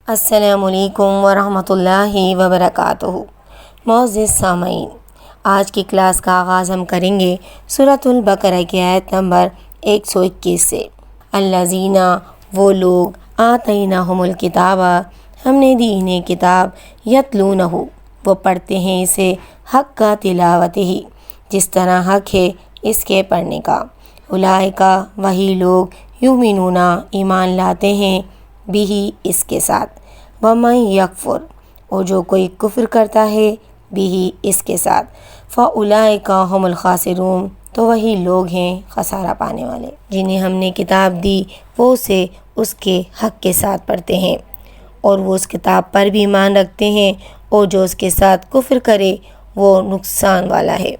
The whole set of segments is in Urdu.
السلام علیکم ورحمۃ اللہ وبرکاتہ۔ معزز سامعین، آج کی کلاس کا آغاز ہم کریں گے سورۃ البقرہ کی آیت نمبر 121 سے۔ الذین، وہ لوگ، آتیناہم الکتاب، ہم نے دی انہیں کتاب، یتلونہ، وہ پڑھتے ہیں اسے، حق کا تلاوت ہی، جس طرح حق ہے اس کے پڑھنے کا۔ اولئک، وہی لوگ، یؤمنون، ایمان لاتے ہیں، بھی اس کے ساتھ، ومن یکفر، اور جو کوئی کفر کرتا ہے، بھی اس کے ساتھ، فاولئک ھم الخاسرون، تو وہی لوگ ہیں خسارہ پانے والے۔ جنہیں ہم نے کتاب دی وہ اسے اس کے حق کے ساتھ پڑھتے ہیں اور وہ اس کتاب پر بھی ایمان رکھتے ہیں، اور جو اس کے ساتھ کفر کرے وہ نقصان والا ہے۔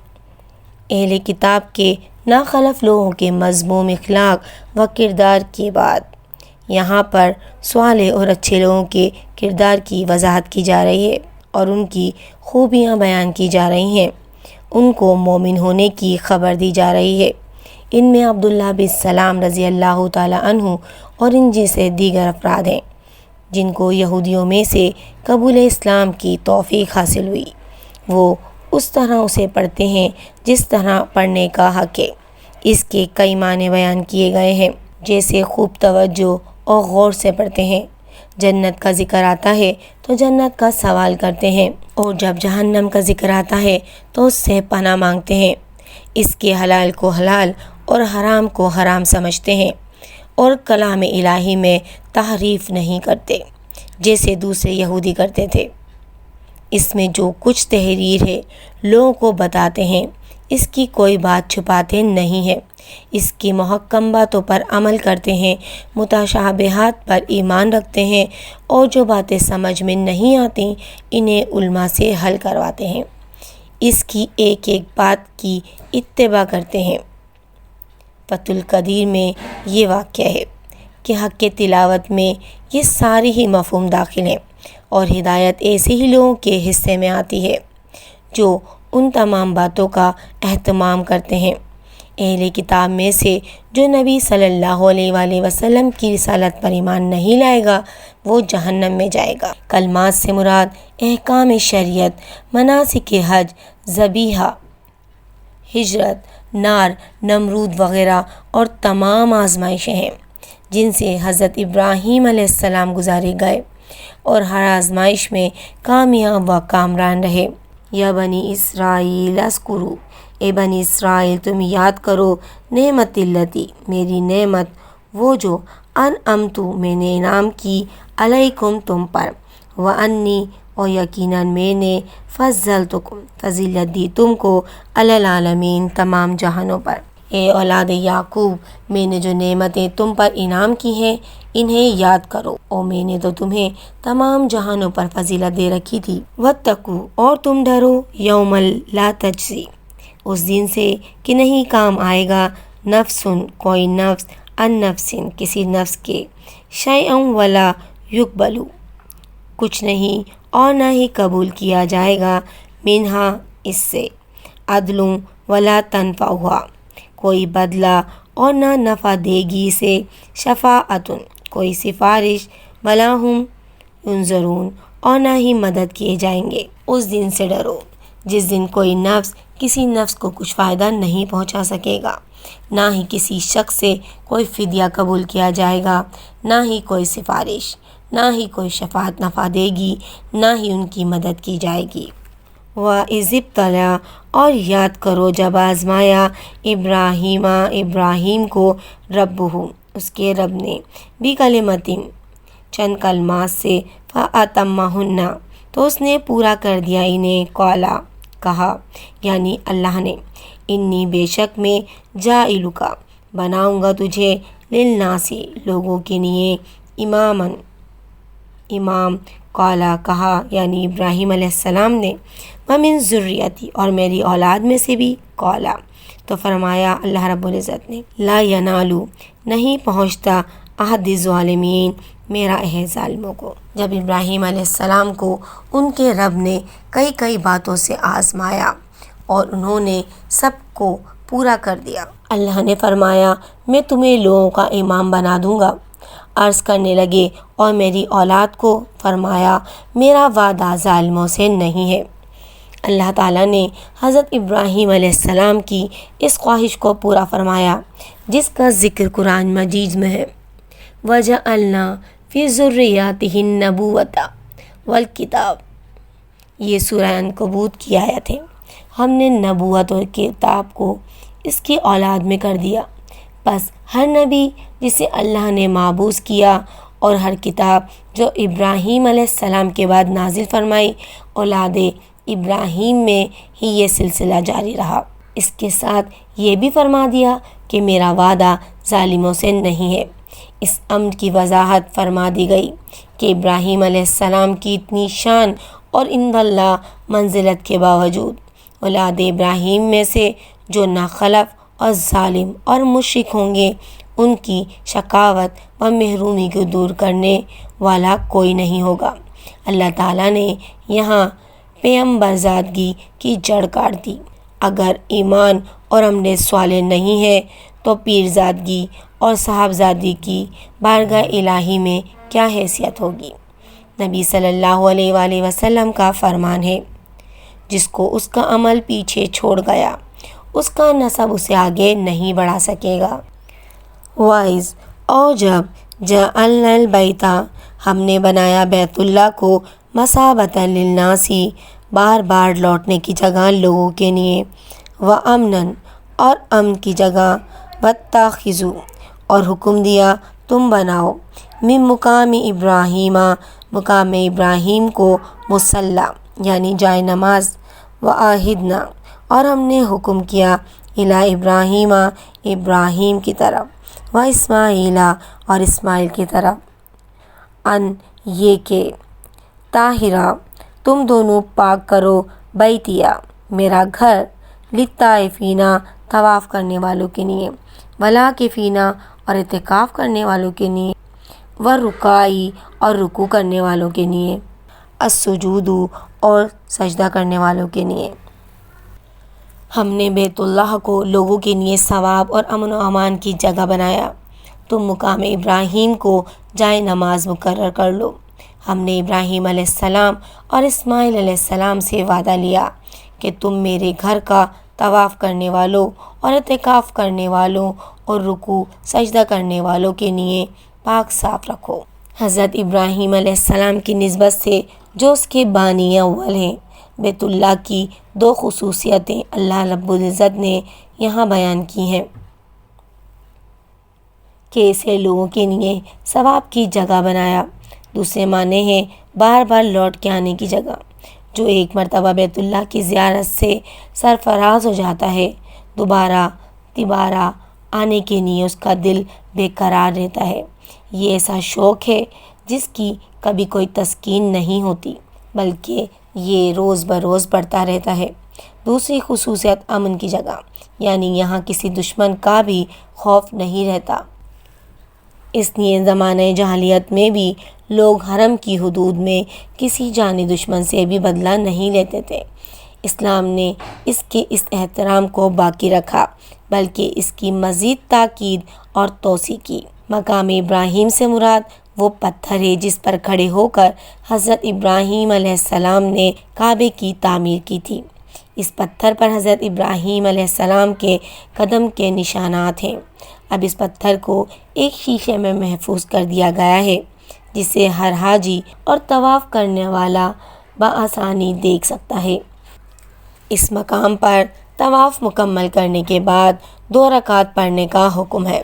اہل کتاب کے ناخلف لوگوں کے مذموم اخلاق و کردار کے بعد یہاں پر صالح اور اچھے لوگوں کے کردار کی وضاحت کی جا رہی ہے اور ان کی خوبیاں بیان کی جا رہی ہیں، ان کو مومن ہونے کی خبر دی جا رہی ہے۔ ان میں عبداللہ بن سلام رضی اللہ تعالیٰ عنہ اور ان جیسے دیگر افراد ہیں جن کو یہودیوں میں سے قبول اسلام کی توفیق حاصل ہوئی۔ وہ اس طرح اسے پڑھتے ہیں جس طرح پڑھنے کا حق ہے۔ اس کے کئی معنی بیان کیے گئے ہیں، جیسے خوب توجہ اور غور سے پڑھتے ہیں۔ جنت کا ذکر آتا ہے تو جنت کا سوال کرتے ہیں، اور جب جہنم کا ذکر آتا ہے تو اس سے پناہ مانگتے ہیں۔ اس کے حلال کو حلال اور حرام کو حرام سمجھتے ہیں، اور کلام الہی میں تحریف نہیں کرتے جیسے دوسرے یہودی کرتے تھے۔ اس میں جو کچھ تحریر ہے لوگوں کو بتاتے ہیں، اس کی کوئی بات چھپاتے نہیں ہیں، اس کی محکم باتوں پر عمل کرتے ہیں، متشابہات پر ایمان رکھتے ہیں، اور جو باتیں سمجھ میں نہیں آتی انہیں علماء سے حل کرواتے ہیں، اس کی ایک ایک بات کی اتباع کرتے ہیں۔ فتح القدیر میں یہ واقعہ ہے کہ حق کے تلاوت میں یہ ساری ہی مفہوم داخل ہیں، اور ہدایت ایسے ہی لوگوں کے حصے میں آتی ہے جو ان تمام باتوں کا اہتمام کرتے ہیں۔ اہل کتاب میں سے جو نبی صلی اللہ علیہ وآلہ وسلم کی رسالت پر ایمان نہیں لائے گا وہ جہنم میں جائے گا۔ کلمات سے مراد احکام شریعت، مناسک حج، ذبیحہ، ہجرت، نار، نمرود وغیرہ اور تمام آزمائشیں ہیں جن سے حضرت ابراہیم علیہ السلام گزارے گئے اور ہر آزمائش میں کامیاب و کامران رہے۔ یا بنی اسرائیل اذکروا، اے بنی اسرائیل تم یاد کرو، نعمت التی، میری نعمت، وہ جو انعمت، میں نے انعام کی، علیکم تم پر، وانی، اور یقیناً میں نے، فضلتکم، فضیلت دی تم کو، علی العالمین، تمام جہانوں پر۔ اے اولاد یعقوب، میں نے جو نعمتیں تم پر انعام کی ہیں انہیں یاد کرو، اور میں نے تو تمہیں تمام جہانوں پر فضیلت دے رکھی تھی۔ واتقوا، اور تم ڈرو، یوما لا تجزی، اس دن سے کہ نہیں کام آئے گا، نفس، کوئی نفس، ان نفس، کسی نفس کے، شیئا ولا یقبل، کچھ نہیں اور نہ ہی قبول کیا جائے گا، منہا، اس سے، عدل ولا تنفعہا، کوئی بدلہ اور نہ نفع دے گی اسے، شفاعت، کوئی سفارش، ولا ہم ینظرون، اور نہ ہی مدد کیے جائیں گے۔ اس دن سے ڈرو جس دن کوئی نفس کسی نفس کو کچھ فائدہ نہیں پہنچا سکے گا، نہ ہی کسی شخص سے کوئی فدیہ قبول کیا جائے گا، نہ ہی کوئی سفارش، نہ ہی کوئی شفاعت نفع دے گی، نہ ہی ان کی مدد کی جائے گی۔ وَإِذِ ابْتَلَىٰ، اور یاد کرو جب آزمایا، ابراہیم کو، ربہ، اس کے رب نے، بکلمات، چند کلمات سے، فَأَتَمَّہُنَّ، تو اس نے پورا کر دیا انہیں، قالا، کہا، یعنی اللہ نے، انی، بے شک میں، جاعلک، بناؤں گا تجھے، للناس، لوگوں کے لیے، امام، قالا، کہا، یعنی ابراہیم علیہ السلام نے، ومن ذریتی، اور میری اولاد میں سے بھی، قالا، تو فرمایا اللہ رب العزت نے، لا ینالو، نہیں پہنچتا، عہد الظالمین، میرا عہد ظالموں کو۔ جب ابراہیم علیہ السلام کو ان کے رب نے کئی باتوں سے آزمایا اور انہوں نے سب کو پورا کر دیا، اللہ نے فرمایا میں تمہیں لوگوں کا امام بنا دوں گا، عرض کرنے لگے اور میری اولاد کو فرمایا میرا وعدہ ظالموں سے نہیں ہے۔ اللہ تعالیٰ نے حضرت ابراہیم علیہ السلام کی اس خواہش کو پورا فرمایا جس کا ذکر قرآن مجید میں ہے۔ وَجَعَلْنَا فِي ذُرِّيَّتِهِ النَّبُوَّةَ وَالْكِتَابَ، یہ سورہ عنکبوت کی آیت ہے۔ ہم نے نبوت اور کتاب کو اس کی اولاد میں کر دیا، بس ہر نبی جسے اللہ نے مابعوث کیا اور ہر کتاب جو ابراہیم علیہ السلام کے بعد نازل فرمائی، اولاد ابراہیم میں ہی یہ سلسلہ جاری رہا۔ اس کے ساتھ یہ بھی فرما دیا کہ میرا وعدہ ظالموں سے نہیں ہے۔ اس امر کی وضاحت فرما دی گئی کہ ابراہیم علیہ السلام کی اتنی شان اور عند اللہ منزلت کے باوجود اولاد ابراہیم میں سے جو ناخلف اور ظالم اور مشرک ہوں گے ان کی شقاوت و محرومی کو دور کرنے والا کوئی نہیں ہوگا۔ اللہ تعالیٰ نے یہاں پیغمبر زادگی کی جڑ کاٹ دی۔ اگر ایمان اور عمل صالح نہیں ہے تو پیر زادگی اور صاحبزادی کی بارگاہ الہی میں کیا حیثیت ہوگی؟ نبی صلی اللہ علیہ وآلہ وسلم کا فرمان ہے، جس کو اس کا عمل پیچھے چھوڑ گیا اس کا نسب اسے آگے نہیں بڑھا سکے گا۔ وائز اور جب جعلنا البیت، ہم نے بنایا بیت اللہ کو مثابۃ للناس، بار بار لوٹنے کی جگہ لوگوں کے لیے، وامنا اور امن کی جگہ، واتخذوا اور حکم دیا تم بناؤ، من مقام ابراہیم، مقام ابراہیم کو مصلی یعنی جائے نماز، وعہدنا اور ہم نے حکم کیا الی ابراہیم، ابراہیم کی طرف، و اسماعیل اور اسماعیل کی طرف، ان یہ کہ طاہرا تم دونوں پاک کرو بیتیا میرا گھر، للطائفین طواف کرنے والوں کے لیے، والعاکفین اور اعتکاف کرنے والوں کے لیے، والرکاعی اور رکوع کرنے والوں کے لیے، السجود اور سجدہ کرنے والوں کے لیے۔ ہم نے بیت اللہ کو لوگوں کے لیے ثواب اور امن و امان کی جگہ بنایا، تم مقام ابراہیم کو جائے نماز مقرر کر لو۔ ہم نے ابراہیم علیہ السلام اور اسماعیل علیہ السلام سے وعدہ لیا کہ تم میرے گھر کا طواف کرنے والوں اور اعتکاف کرنے والوں اور رکوع سجدہ کرنے والوں کے لیے پاک صاف رکھو۔ حضرت ابراہیم علیہ السلام کی نسبت سے جو اس کے بانی اول ہیں، بیت اللہ کی دو خصوصیتیں اللہ رب العزت نے یہاں بیان کی ہیں کہ اسے لوگوں کے لیے ثواب کی جگہ بنایا، دوسرے معنی ہیں بار بار لوٹ کے آنے کی جگہ۔ جو ایک مرتبہ بیت اللہ کی زیارت سے سرفراز ہو جاتا ہے، دوبارہ آنے کے لیے اس کا دل بے قرار رہتا ہے۔ یہ ایسا شوق ہے جس کی کبھی کوئی تسکین نہیں ہوتی، بلکہ یہ روز بروز بڑھتا رہتا ہے۔ دوسری خصوصیت امن کی جگہ، یعنی یہاں کسی دشمن کا بھی خوف نہیں رہتا۔ اس لیے زمانہ جاہلیت میں بھی لوگ حرم کی حدود میں کسی جانی دشمن سے بھی بدلہ نہیں لیتے تھے۔ اسلام نے اس کے اس احترام کو باقی رکھا، بلکہ اس کی مزید تاکید اور توسیع کی۔ مقام ابراہیم سے مراد وہ پتھر ہے جس پر کھڑے ہو کر حضرت ابراہیم علیہ السلام نے کعبے کی تعمیر کی تھی۔ اس پتھر پر حضرت ابراہیم علیہ السلام کے قدم کے نشانات ہیں۔ اب اس پتھر کو ایک شیشے میں محفوظ کر دیا گیا ہے جسے ہر حاجی اور طواف کرنے والا بآسانی دیکھ سکتا ہے۔ اس مقام پر طواف مکمل کرنے کے بعد 2 رکعت پڑھنے کا حکم ہے۔